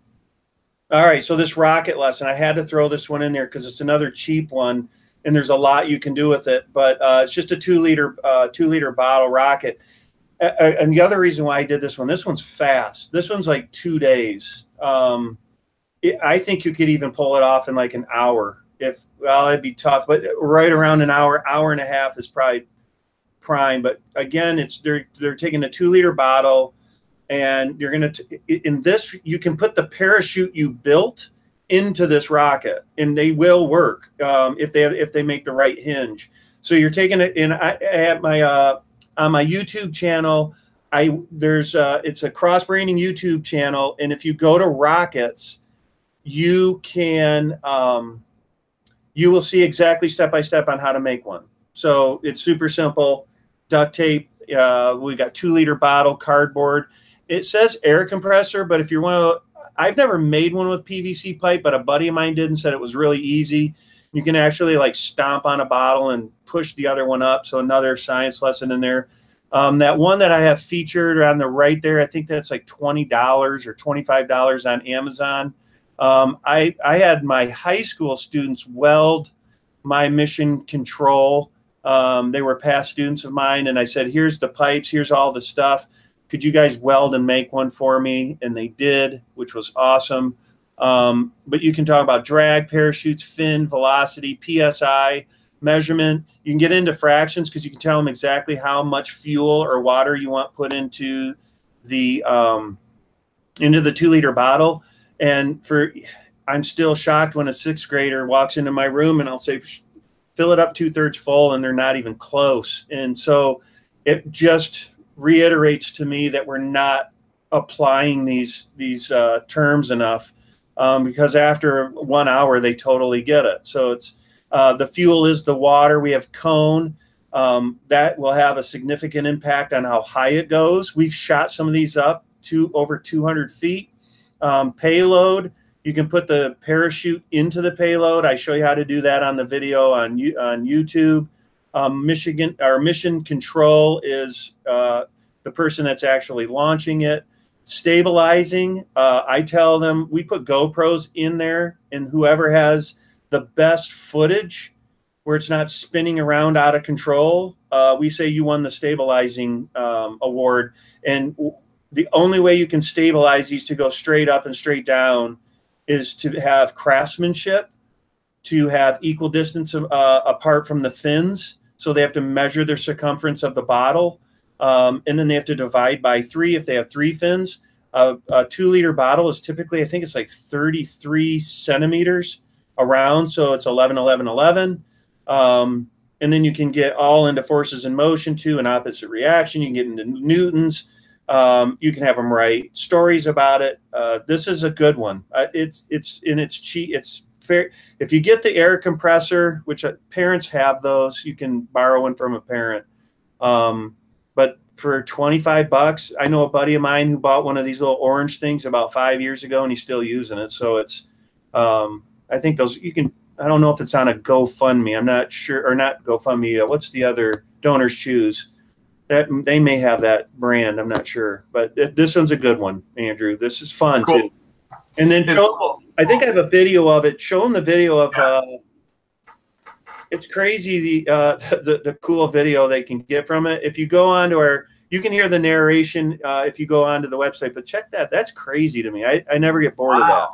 All right, so this rocket lesson, I had to throw this one in there because it's another cheap one, and there's a lot you can do with it. But it's just a 2-liter bottle rocket. And the other reason why I did this one's fast. This one's like 2 days. I think you could even pull it off in like an hour. Well, it'd be tough, but right around an hour, hour and a half is probably prime. But again, they're taking a 2-liter bottle. And you're going to, in this, you can put the parachute you built into this rocket, and they will work if they make the right hinge. So you're taking it in. I have on my YouTube channel. It's a cross branding YouTube channel, and if you go to rockets, you can you will see exactly step by step on how to make one. So it's super simple. Duct tape. We got 2-liter bottle, cardboard. It says air compressor, but if you're I've never made one with PVC pipe, but a buddy of mine did and said it was really easy. You can actually like stomp on a bottle and push the other one up. So another science lesson in there. That one that I have featured on the right there, I think that's like $20 or $25 on Amazon. I had my high school students weld my mission control. They were past students of mine, and I said, here's the pipes, here's all the stuff. Could you guys weld and make one for me? And they did, which was awesome. But you can talk about drag, parachutes, fin, velocity, PSI, measurement. You can get into fractions because you can tell them exactly how much fuel or water you want put into the 2-liter bottle. And I'm still shocked when a 6th grader walks into my room and I'll say, fill it up 2/3 full, and they're not even close. And so it just reiterates to me that we're not applying these terms enough, because after 1 hour they totally get it. So it's the fuel is the water. We have cone that will have a significant impact on how high it goes. We've shot some of these up to over 200 feet. Payload, you can put the parachute into the payload. I show you how to do that on the video on YouTube. Mission control is the person that's actually launching it. Stabilizing, I tell them, we put GoPros in there, and whoever has the best footage where it's not spinning around out of control, we say you won the stabilizing award. And the only way you can stabilize these to go straight up and straight down is to have craftsmanship, to have equal distance apart from the fins. So they have to measure their circumference of the bottle. And then they have to divide by 3 if they have 3 fins. A 2-liter bottle is typically, I think it's like 33 centimeters around. So it's 11, 11, 11. And then you can get all into forces in motion too, and opposite reaction. You can get into newtons. You can have them write stories about it. This is a good one. It's cheap. It's fair. If you get the air compressor, which parents have those, you can borrow one from a parent. But for $25, I know a buddy of mine who bought one of these little orange things about 5 years ago, and he's still using it. So it's, I think those you can. I don't know if it's on a GoFundMe. I'm not sure, or not GoFundMe. What's the other? Donors Choose. That they may have that brand. I'm not sure, but this one's a good one, Andrew. This is fun too. And then I think I have a video of it. Show them the video of. It's crazy the cool video they can get from it. If you go onto you can hear the narration if you go onto the website. But check that. That's crazy to me. I never get bored of that.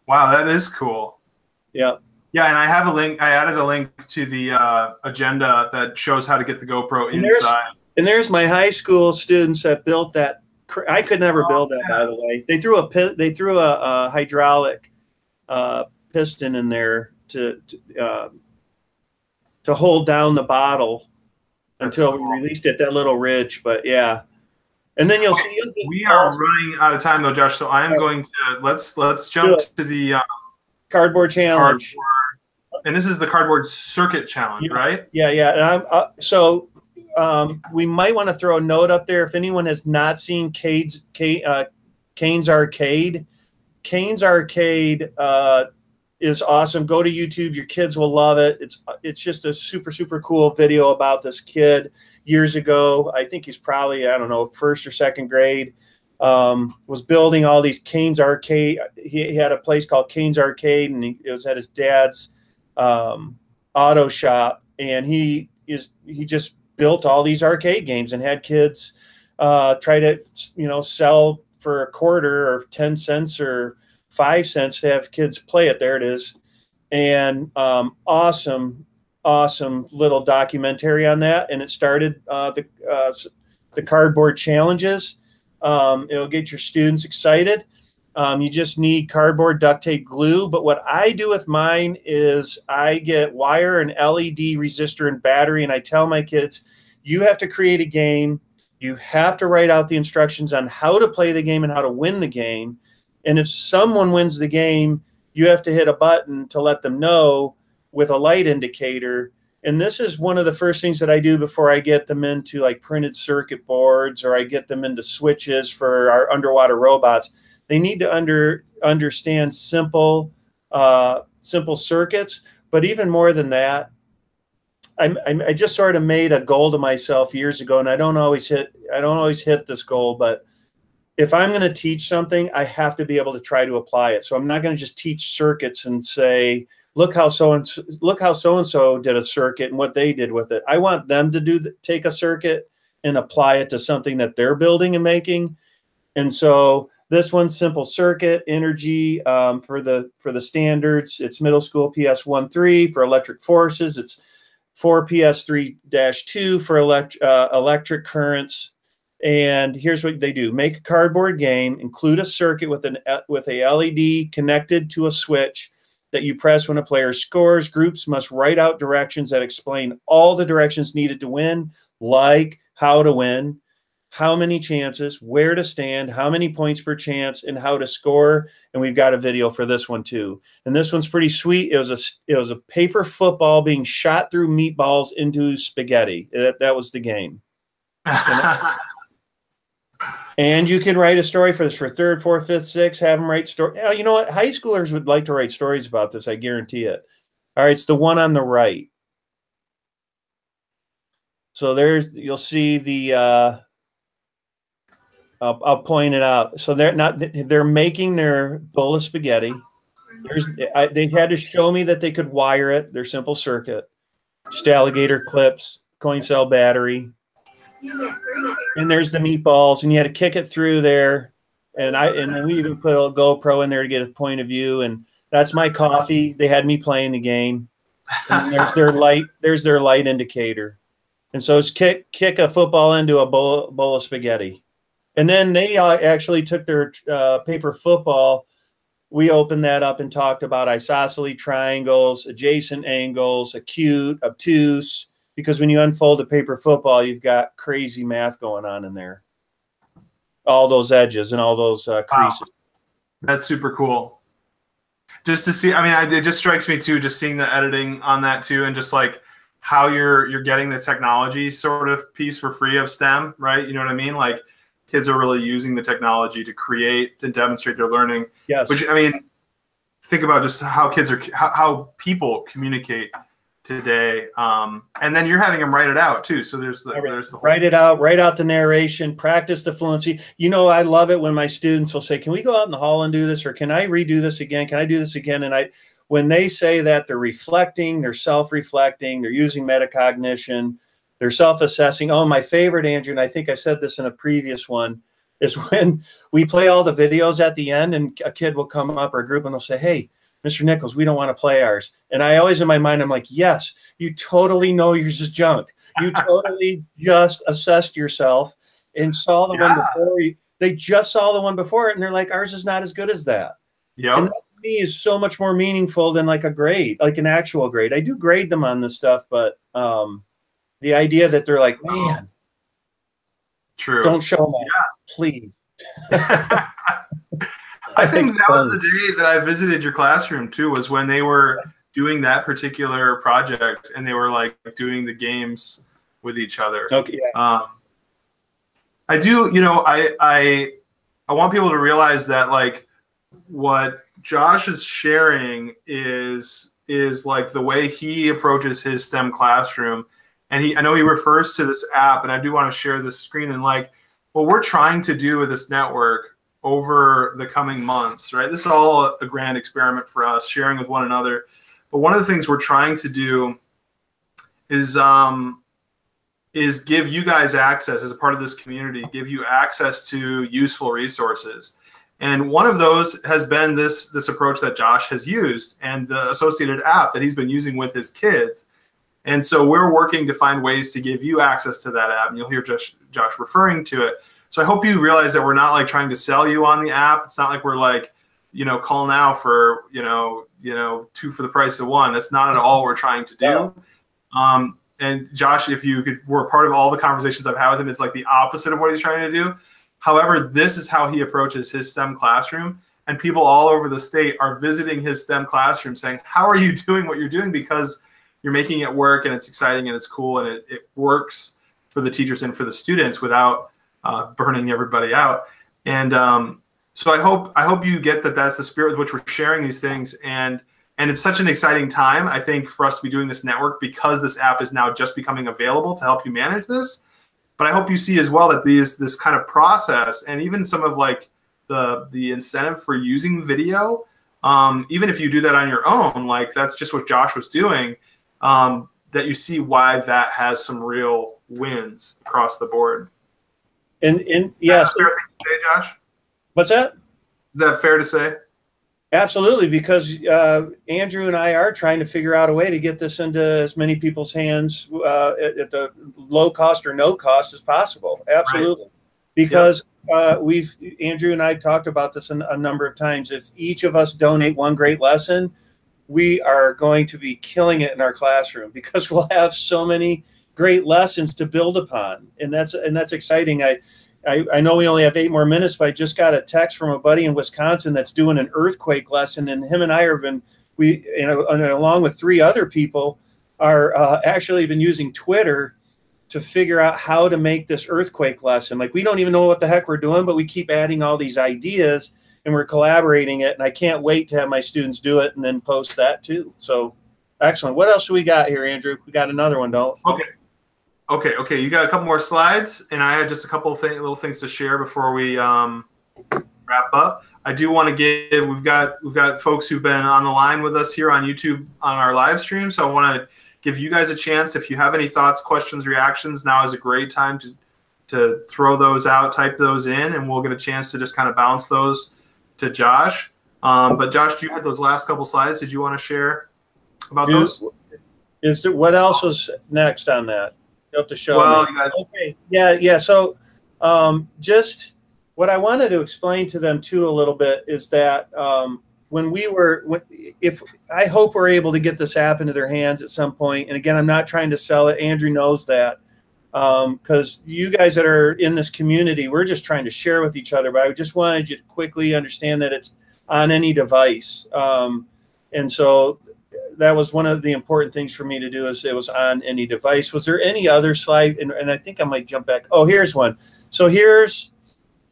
Wow, that is cool.
Yeah.
Yeah, and I have a link. I added a link to the agenda that shows how to get the GoPro inside.
And there's my high school students that built that. I could never build that, by the way. They threw a hydraulic piston in there to hold down the bottle until we released it, that little ridge. But yeah, and then you'll see.
We are running out of time though, Josh. So I am going to let's jump to the
cardboard challenge.
And this is the cardboard circuit challenge, right?
Yeah. And we might want to throw a note up there if anyone has not seen Kane's Arcade. Kane's Arcade is awesome. Go to YouTube. Your kids will love it. It's just a super cool video about this kid years ago. I think he's probably, I don't know, 1st or 2nd grade. Was building all these Kane's Arcade. He had a place called Kane's Arcade, and it was at his dad's auto shop, and he just built all these arcade games and had kids try to sell for $0.25 or 10 cents or 5 cents to have kids play it. There it is. And awesome little documentary on that. And it started the cardboard challenges. It'll get your students excited. You just need cardboard, duct tape, glue. But what I do with mine is I get wire and LED resistor and battery, and I tell my kids, you have to create a game. You have to write out the instructions on how to play the game and how to win the game. And if someone wins the game, you have to hit a button to let them know with a light indicator. And this is one of the first things that I do before I get them into like printed circuit boards, or I get them into switches for our underwater robots. They need to understand simple circuits. But even more than that, I just sort of made a goal to myself years ago, and I don't always hit this goal, but if I'm going to teach something, I have to be able to try to apply it. So I'm not going to just teach circuits and say, look how so-and-so did a circuit and what they did with it. I want them to take a circuit and apply it to something that they're building and making. And so this one's simple circuit, energy for the standards. It's middle school PS 1.3 for electric forces. It's 4 PS 3-2 for electric currents. And here's what they do. Make a cardboard game, include a circuit with a LED connected to a switch that you press when a player scores. Groups must write out directions that explain all the directions needed to win, like how to win, how many chances, where to stand, how many points per chance, and how to score. And we've got a video for this one too. And this one's pretty sweet. It was a paper football being shot through meatballs into spaghetti. That was the game. And you can write a story for this for 3rd, 4th, 5th, 6th, have them write story. You know what? High schoolers would like to write stories about this. I guarantee it. All right. It's the one on the right. So you'll see the, I'll point it out. So they're making their bowl of spaghetti. They had to show me that they could wire it. Their simple circuit, just alligator clips, coin cell battery. And there's the meatballs, and you had to kick it through there. And then we even put a GoPro in there to get a point of view. And that's my coffee. They had me playing the game. And there's their light. There's their light indicator. And so it's kick a football into a bowl of spaghetti. And then they actually took their paper football. We opened that up and talked about isosceles triangles, adjacent angles, acute, obtuse. Because when you unfold a paper football, you've got crazy math going on in there. All those edges and all those creases. Wow.
That's super cool. Just to see, I mean, it just strikes me too, just seeing the editing on that too, and just like how you're getting the technology sort of piece for free of STEM, right? You know what I mean? Like kids are really using the technology to create, to demonstrate their learning.
Yes.
Which, I mean, think about just how how people communicate today, and then you're having them write it out too. So there's the whole
write it out, write out the narration, practice the fluency. You know, I love it when my students will say, "Can we go out in the hall and do this?" Or "Can I redo this again? Can I do this again?" And when they say that, they're reflecting, they're self-reflecting, they're using metacognition, they're self-assessing. Oh, my favorite, Andrew, and I think I said this in a previous one, is when we play all the videos at the end, and a kid will come up or a group and they'll say, "Hey, Mr. Nichols, we don't want to play ours." And I always, in my mind, I'm like, yes, you totally know yours is junk. You totally just assessed yourself and saw the one before you. They just saw the one before it, and they're like, ours is not as good as that.
Yeah.
And that to me is so much more meaningful than like a grade, like an actual grade. I do grade them on this stuff, but the idea that they're like, man,
true,
don't show them, please.
I think that was the day that I visited your classroom too, was when they were doing that particular project and they were like doing the games with each other.
Okay. Yeah.
I do, you know, I want people to realize that like what Josh is sharing is like the way he approaches his STEM classroom. And I know he refers to this app, and I do want to share this screen, and like what we're trying to do with this network over the coming months, right? This is all a grand experiment for us, sharing with one another. But one of the things we're trying to do is give you guys access as a part of this community, give you access to useful resources. And one of those has been this approach that Josh has used and the associated app that he's been using with his kids. And so we're working to find ways to give you access to that app. And you'll hear Josh referring to it. So I hope you realize that we're not like trying to sell you on the app. It's not like we're like, you know, call now for, you know, 2 for the price of 1. That's not at all what we're trying to do. And Josh, if you were part of all the conversations I've had with him, it's like the opposite of what he's trying to do. However, this is how he approaches his STEM classroom. And people all over the state are visiting his STEM classroom saying, how are you doing what you're doing? Because you're making it work and it's exciting and it's cool and it works for the teachers and for the students without burning everybody out. And so I hope you get that that's the spirit with which we're sharing these things. And it's such an exciting time, I think, for us to be doing this network because this app is now just becoming available to help you manage this. But I hope you see as well that this kind of process, and even some of like the incentive for using video, even if you do that on your own, like that's just what Josh was doing, that you see why that has some real wins across the board.
And yes,
fair thing to say, Josh?
What's that?
Is that fair to say?
Absolutely, because Andrew and I are trying to figure out a way to get this into as many people's hands at the low cost or no cost as possible. Absolutely, right. Because Andrew and I talked about this a number of times. If each of us donate one great lesson, we are going to be killing it in our classroom because we'll have so many great lessons to build upon, and that's exciting. I know we only have 8 more minutes, but I just got a text from a buddy in Wisconsin that's doing an earthquake lesson, and him and I have been, along with 3 other people, are actually been using Twitter to figure out how to make this earthquake lesson. Like, we don't even know what the heck we're doing, but we keep adding all these ideas, and we're collaborating it, and I can't wait to have my students do it and then post that too. So, excellent. What else do we got here, Andrew? We got another one, don't we?
Okay. You got a couple more slides, and I had just a couple of little things to share before we wrap up. I do want to give we've got folks who've been on the line with us here on YouTube on our live stream, so I want to give you guys a chance. If you have any thoughts, questions, reactions, now is a great time to throw those out, type those in, and we'll get a chance to just kind of bounce those to Josh. But Josh, you had those last couple slides. Did you want to share about those?
What else was next on that? You have to show me. Okay. Yeah. So just what I wanted to explain to them too a little bit is that I hope we're able to get this app into their hands at some point. And again, I'm not trying to sell it. Andrew knows that, because you guys that are in this community, we're just trying to share with each other. But I just wanted you to quickly understand that it's on any device. And so that was one of the important things for me to do, is it was on any device. Was there any other slide? And I think I might jump back. Oh, here's one. So here's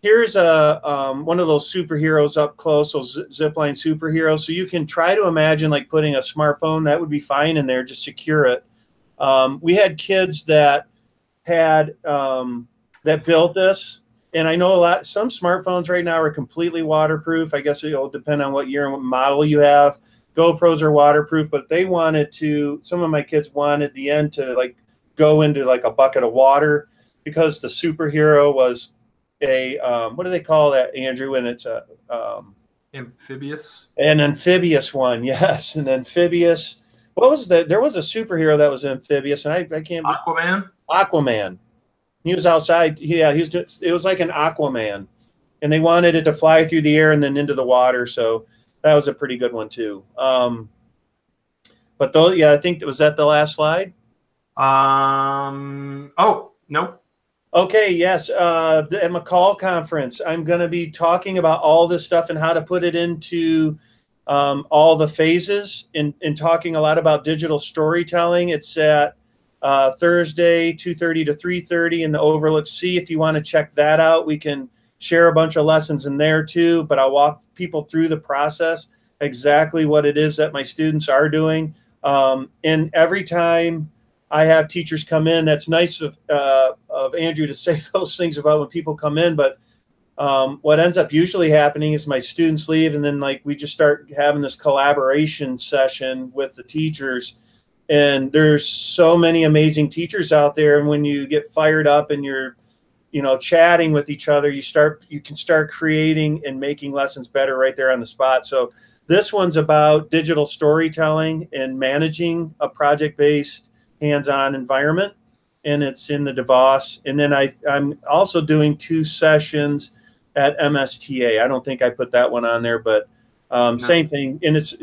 one of those superheroes up close, those Zipline Superhero. So you can try to imagine like putting a smartphone, that would be fine in there, just secure it. We had kids that had that built this, and I know some smartphones right now are completely waterproof. I guess it'll depend on what year and what model you have. GoPros are waterproof, but some of my kids wanted the end to like go into like a bucket of water, because the Superhero was a what do they call that, Andrew? And it's a
amphibious. An
amphibious one, yes, an amphibious. What was that? There was a superhero that was amphibious, and I can't. Aquaman. He was outside. Yeah, it was like an Aquaman, and they wanted it to fly through the air and then into the water. So that was a pretty good one too. But though, yeah, I think was that the last slide.
Oh no.
Okay, yes. At McCall conference, I'm going to be talking about all this stuff and how to put it into all the phases, and talking a lot about digital storytelling. It's at Thursday, 2:30 to 3:30 in the Overlook C. If you want to check that out, we can share a bunch of lessons in there too, but I'll walk people through the process, exactly what it is that my students are doing. And every time I have teachers come in, that's nice of Andrew to say those things about when people come in, but what ends up usually happening is my students leave, and then like we just start having this collaboration session with the teachers. And there's so many amazing teachers out there, and when you get fired up and you're chatting with each other, you can start creating and making lessons better right there on the spot. So this one's about digital storytelling and managing a project-based hands-on environment, and it's in the DeVos. And then I'm also doing 2 sessions at MSTA. I don't think I put that one on there, but no. Same thing. And it's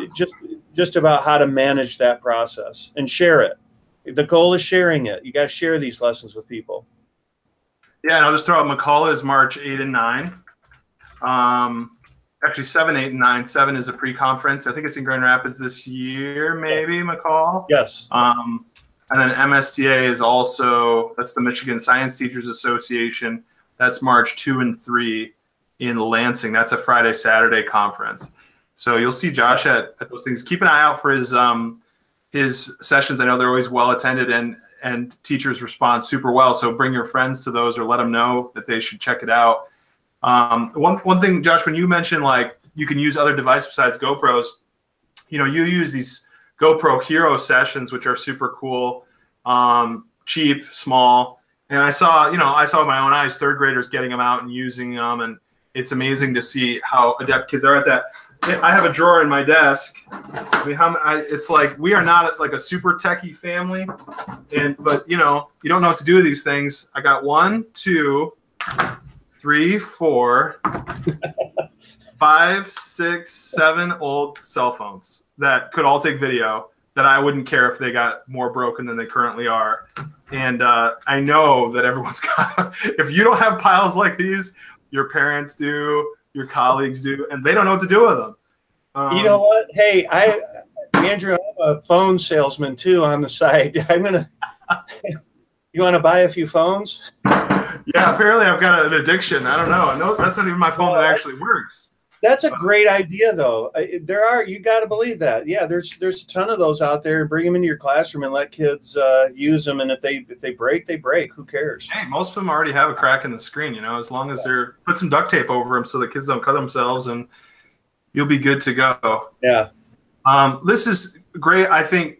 just about how to manage that process and share it. The goal is sharing it. You got to share these lessons with people.
Yeah, and I'll just throw out McCall is March 8 and 9. Actually, 7, 8, and 9. 7 is a pre-conference. I think it's in Grand Rapids this year, maybe, McCall?
Yes.
And then MSTA is also, that's the Michigan Science Teachers Association. That's March 2 and 3 in Lansing. That's a Friday, Saturday conference. So you'll see Josh at those things. Keep an eye out for his sessions. I know they're always well attended. And and teachers respond super well. So bring your friends to those or let them know that they should check it out. One thing, Josh, when you mentioned like you can use other devices besides GoPros, you use these GoPro Hero sessions, which are super cool, cheap, small. And I saw with my own eyes, third graders getting them out and using them. And it's amazing to see how adept kids are at that. I have a drawer in my desk. I mean, it's like we are not like a super techie family, but you don't know what to do with these things. I got 1, 2, 3, 4, 5, 6, 7 old cell phones that could all take video that I wouldn't care if they got more broken than they currently are. And I know that everyone's got. If you don't have piles like these, your parents do, your colleagues do, and they don't know what to do with them.
You know what? Hey, Andrew, I'm a phone salesman too on the side. You want to buy a few phones?
Yeah, apparently I've got an addiction. I don't know. No, that's not even my phone that actually works.
That's a great idea, though. You got to believe that. Yeah, there's a ton of those out there. Bring them into your classroom and let kids use them. And if they break, they break. Who cares?
Hey, most of them already have a crack in the screen. As long as put some duct tape over them so the kids don't cut themselves, and you'll be good to go.
Yeah.
This is great. I think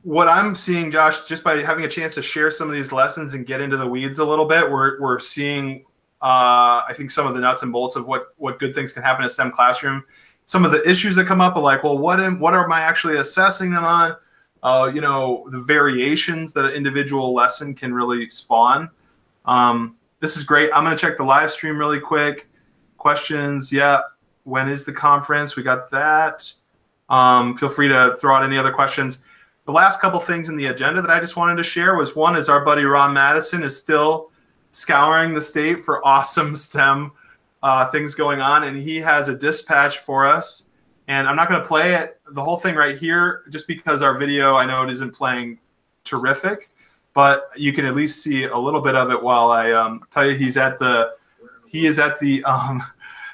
what I'm seeing, Josh, just by having a chance to share some of these lessons and get into the weeds a little bit, we're seeing. I think some of the nuts and bolts of what good things can happen in a STEM classroom. Some of the issues that come up are like, well, what am I actually assessing them on? The variations that an individual lesson can really spawn. This is great. I'm going to check the live stream really quick. Questions? Yeah. When is the conference? We got that. Feel free to throw out any other questions. The last couple things in the agenda that I just wanted to share was one is our buddy Ron Madison is still scouring the state for awesome STEM things going on, and he has a dispatch for us. And I'm not going to play the whole thing right here, just because our video, I know it isn't playing terrific, but you can at least see a little bit of it while I tell you he is at the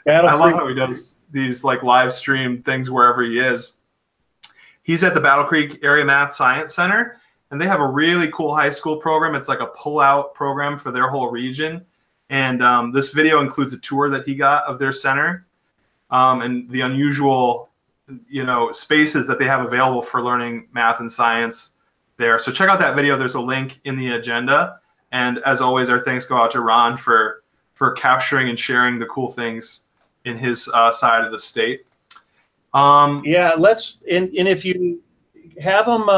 I love how he does these like live stream things wherever he is. He's at the Battle Creek Area Math Science Center. And they have a really cool high school program. It's like a pull-out program for their whole region. And this video includes a tour that he got of their center and the unusual, spaces that they have available for learning math and science there. So check out that video. There's a link in the agenda. And as always, our thanks go out to Ron for capturing and sharing the cool things in his side of the state.
Yeah, and if you have them.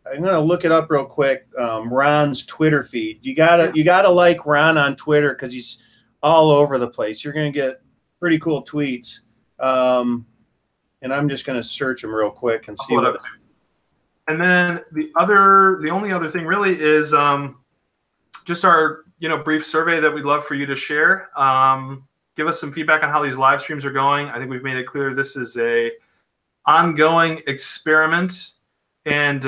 I'm gonna look it up real quick. Ron's Twitter feed. You gotta like Ron on Twitter because he's all over the place. You're gonna get pretty cool tweets. And I'm just gonna search them real quick and see what.
And then the only other thing really is just our brief survey that we'd love for you to share. Give us some feedback on how these live streams are going. I think we've made it clear this is a ongoing experiment. And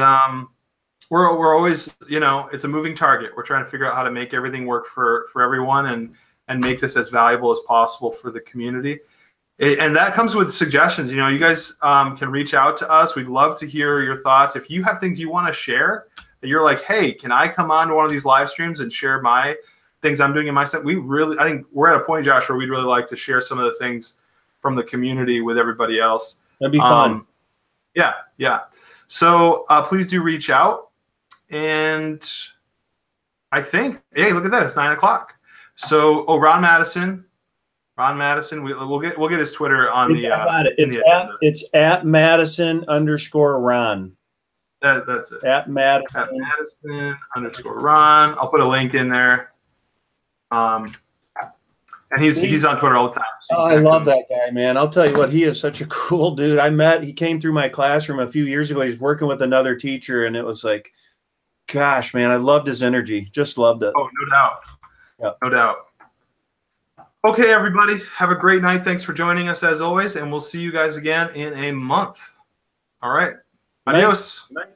we're always, it's a moving target. We're trying to figure out how to make everything work for everyone and make this as valuable as possible for the community. And that comes with suggestions. You guys can reach out to us. We'd love to hear your thoughts. If you have things you want to share that you're like, hey, can I come on to one of these live streams and share my things I'm doing in my set? I think we're at a point, Josh, where we'd really like to share some of the things from the community with everybody else.
That'd be fun.
Yeah. So please do reach out, and I think, hey, look at that, it's 9 o'clock. So, Ron Madison, we'll get his Twitter on the.
It's at Madison_Ron.
That's it.
At Madison
_Ron. I'll put a link in there. And he's on Twitter all the time. So
I love that guy, man. I'll tell you what, he is such a cool dude. He came through my classroom a few years ago. He's working with another teacher, and it was like, gosh, man, I loved his energy. Just loved it.
Oh, no doubt. Yeah. No doubt. Okay, everybody, have a great night. Thanks for joining us as always, and we'll see you guys again in a month. All right. Adios.
Night.